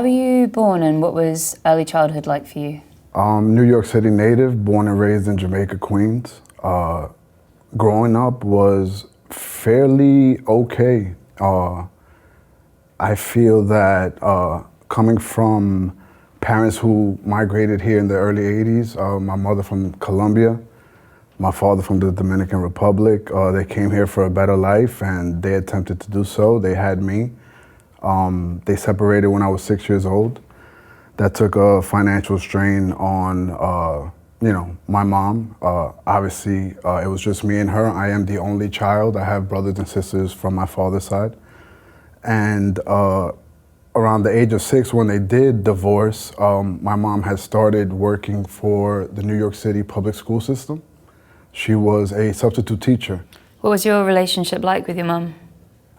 How were you born and what was early childhood like for you? New York City native, born and raised in Jamaica, Queens. Growing up was fairly okay. I feel that coming from parents who migrated here in the early 80s, my mother from Colombia, my father from the Dominican Republic, they came here for a better life and they attempted to do so. They had me. They separated when I was 6 years old. That took a financial strain on, my mom. Obviously, it was just me and her. I am the only child. I have brothers and sisters from my father's side. And around the age of 6, when they did divorce, my mom had started working for the New York City public school system. She was a substitute teacher. What was your relationship like with your mum?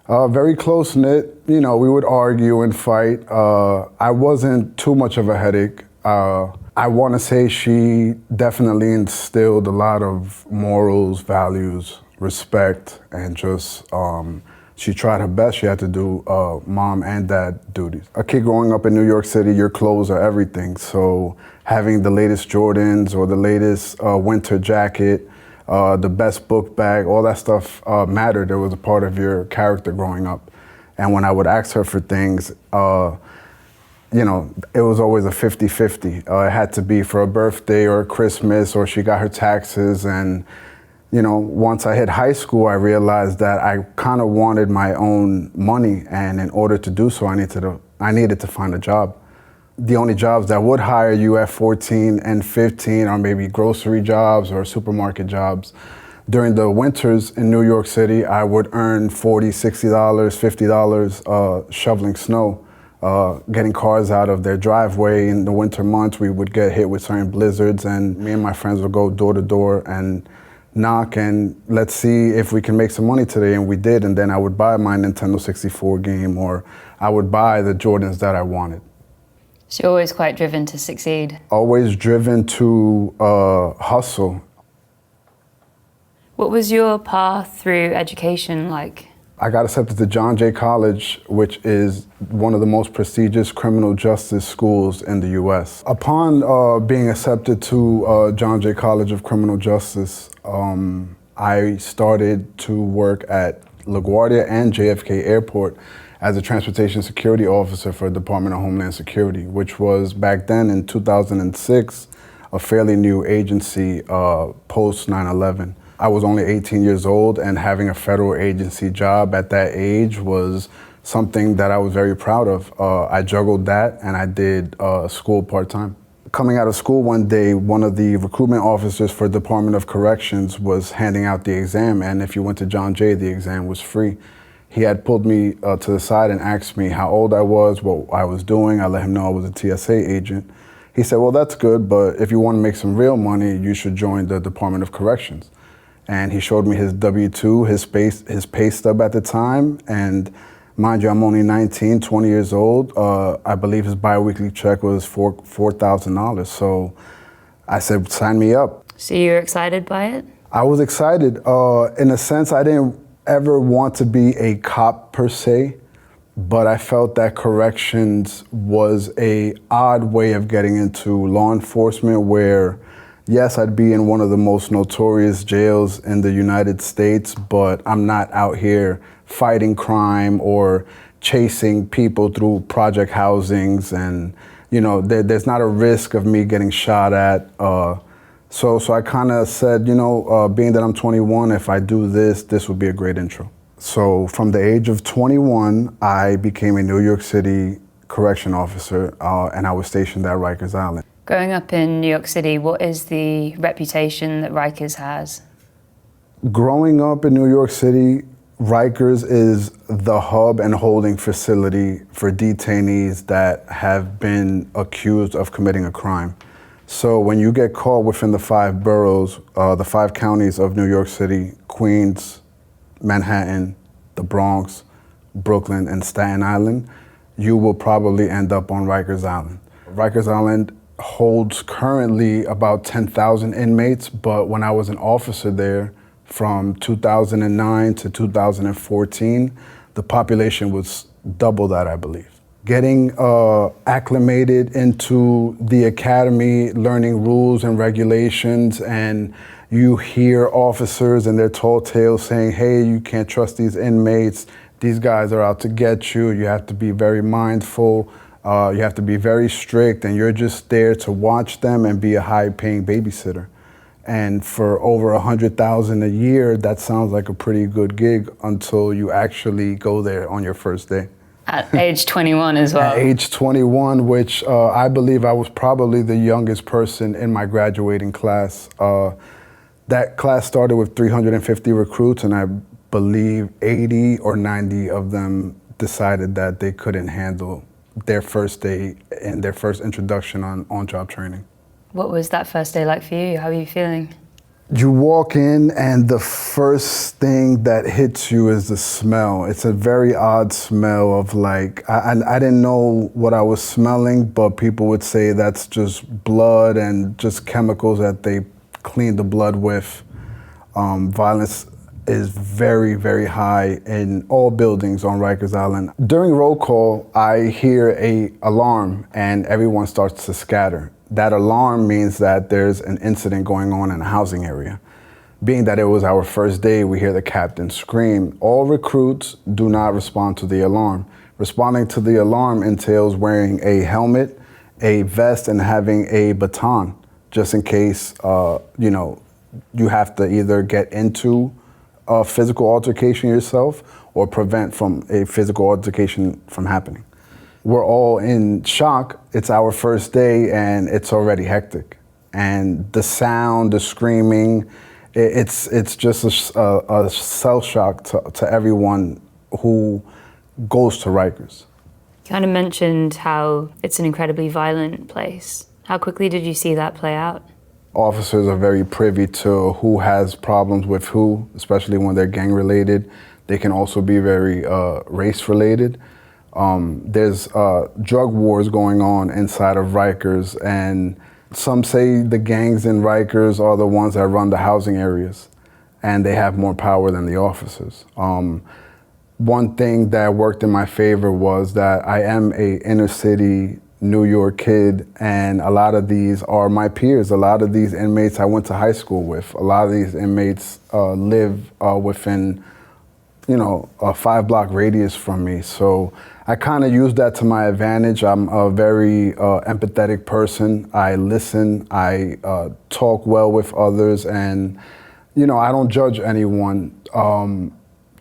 Very close-knit. We would argue and fight. I wasn't too much of a headache. I want to say she definitely instilled a lot of morals, values, respect, and just she tried her best. She had to do mom and dad duties. A kid growing up in New York City, your clothes are everything. So having the latest Jordans or the latest winter jacket, the best book bag, all that stuff mattered. It was a part of your character growing up. And when I would ask her for things, it was always a 50-50. It had to be for a birthday or a Christmas, or she got her taxes. And, once I hit high school, I realized that I kind of wanted my own money. And in order to do so, I needed to find a job. The only jobs that would hire you at 14 and 15 are maybe grocery jobs or supermarket jobs. During the winters in New York City, I would earn $40, $60, $50 shoveling snow, getting cars out of their driveway. In the winter months, we would get hit with certain blizzards, and me and my friends would go door to door and knock and let's see if we can make some money today, and we did. And then I would buy my Nintendo 64 game, or I would buy the Jordans that I wanted. So you're always quite driven to succeed? Always driven to hustle. What was your path through education like? I got accepted to John Jay College, which is one of the most prestigious criminal justice schools in the US. Upon being accepted to John Jay College of Criminal Justice, I started to work at LaGuardia and JFK Airport as a transportation security officer for the Department of Homeland Security, which was back then in 2006, a fairly new agency post 9/11. I was only 18 years old, and having a federal agency job at that age was something that I was very proud of. I juggled that and I did school part-time. Coming out of school one day, one of the recruitment officers for Department of Corrections was handing out the exam, and if you went to John Jay, the exam was free. He had pulled me to the side and asked me how old I was, what I was doing. I let him know I was a TSA agent. He said, well, that's good, but if you want to make some real money, you should join the Department of Corrections. And he showed me his W-2, his pay stub at the time. And mind you, I'm only 19, 20 years old. I believe his biweekly check was $4,000. So I said, sign me up. So you were excited by it? I was excited. In a sense, I didn't ever want to be a cop per se, but I felt that corrections was a odd way of getting into law enforcement where, yes, I'd be in one of the most notorious jails in the United States, but I'm not out here fighting crime or chasing people through project housings, and there's not a risk of me getting shot at. So I kind of said, being that I'm 21, if I do this would be a great intro. So from the age of 21, I became a New York City correction officer, and I was stationed at Rikers Island. Growing up in New York City, what is the reputation that Rikers has? Growing up in New York City, Rikers is the hub and holding facility for detainees that have been accused of committing a crime. So when you get caught within the 5 boroughs, the 5 counties of New York City, Queens, Manhattan, the Bronx, Brooklyn, and Staten Island, you will probably end up on Rikers Island. Rikers Island holds currently about 10,000 inmates, but when I was an officer there from 2009 to 2014, the population was double that, I believe. getting acclimated into the academy, learning rules and regulations, and you hear officers and their tall tales saying, hey, you can't trust these inmates, these guys are out to get you, you have to be very mindful, you have to be very strict, and you're just there to watch them and be a high-paying babysitter. And for over $100,000 a year, that sounds like a pretty good gig until you actually go there on your first day. At age 21 as well. At age 21, which I believe I was probably the youngest person in my graduating class. That class started with 350 recruits, and I believe 80 or 90 of them decided that they couldn't handle their first day and their first introduction on-job training. What was that first day like for you? How are you feeling? You walk in and the first thing that hits you is the smell. It's a very odd smell of like, I didn't know what I was smelling, but people would say that's just blood and just chemicals that they clean the blood with. Violence is very, very high in all buildings on Rikers Island. During roll call, I hear an alarm and everyone starts to scatter. That alarm means that there's an incident going on in a housing area. Being that it was our first day, we hear the captain scream. All recruits do not respond to the alarm. Responding to the alarm entails wearing a helmet, a vest, and having a baton, just in case you have to either get into a physical altercation yourself or prevent from a physical altercation from happening. We're all in shock. It's our first day and it's already hectic. And the sound, the screaming, it's just a cell shock to everyone who goes to Rikers. You kind of mentioned how it's an incredibly violent place. How quickly did you see that play out? Officers are very privy to who has problems with who, especially when they're gang related. They can also be very race related. There's drug wars going on inside of Rikers, and some say the gangs in Rikers are the ones that run the housing areas, and they have more power than the officers. One thing that worked in my favor was that I am a inner city New York kid, and a lot of these are my peers. A lot of these inmates I went to high school with. A lot of these inmates live within a 5-block radius from me. So I kind of use that to my advantage. I'm a very empathetic person. I listen, I talk well with others, and I don't judge anyone.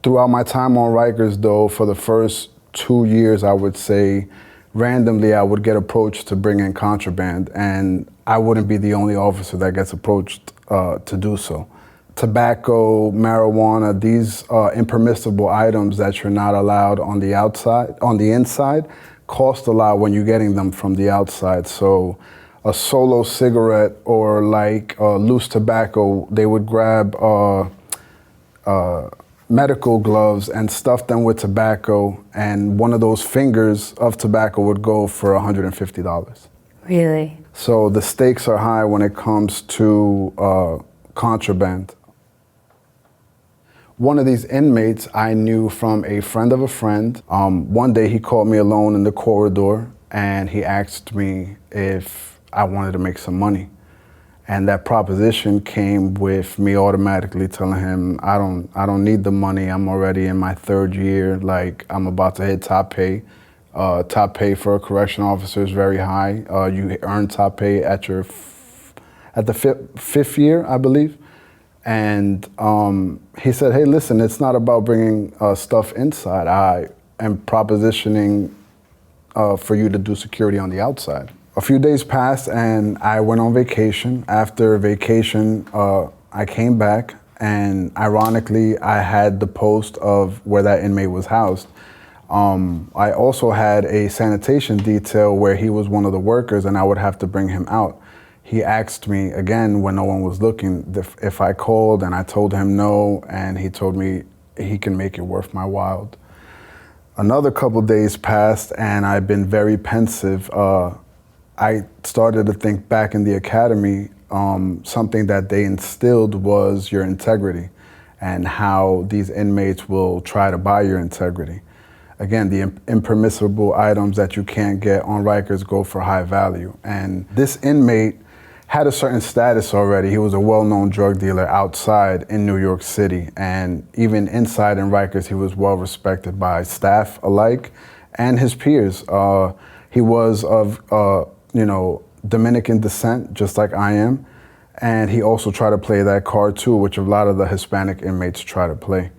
Throughout my time on Rikers though, for the first 2 years, I would say, randomly I would get approached to bring in contraband, and I wouldn't be the only officer that gets approached to do so. Tobacco, marijuana, these impermissible items that you're not allowed on the outside, on the inside, cost a lot when you're getting them from the outside. So a solo cigarette or like loose tobacco, they would grab medical gloves and stuff them with tobacco, and one of those fingers of tobacco would go for $150. Really? So the stakes are high when it comes to contraband. One of these inmates I knew from a friend of a friend. One day he called me alone in the corridor and he asked me if I wanted to make some money. And that proposition came with me automatically telling him, I don't need the money. I'm already in my 3rd year. Like, I'm about to hit top pay. Top pay for a correction officer is very high. You earn top pay at the 5th year, I believe. And he said, hey, listen, it's not about bringing stuff inside. I am propositioning for you to do security on the outside. A few days passed and I went on vacation. After vacation, I came back, and ironically, I had the post of where that inmate was housed. I also had a sanitation detail where he was one of the workers and I would have to bring him out. He asked me again when no one was looking if I called, and I told him no, and he told me he can make it worth my while. Another couple days passed and I've been very pensive. I started to think back in the academy, something that they instilled was your integrity and how these inmates will try to buy your integrity. again, the impermissible items that you can't get on Rikers go for high value. And this inmate had a certain status already. He was a well-known drug dealer outside in New York City, and even inside in Rikers, he was well respected by staff alike and his peers. He was of, Dominican descent, just like I am, and he also tried to play that card too, which a lot of the Hispanic inmates try to play.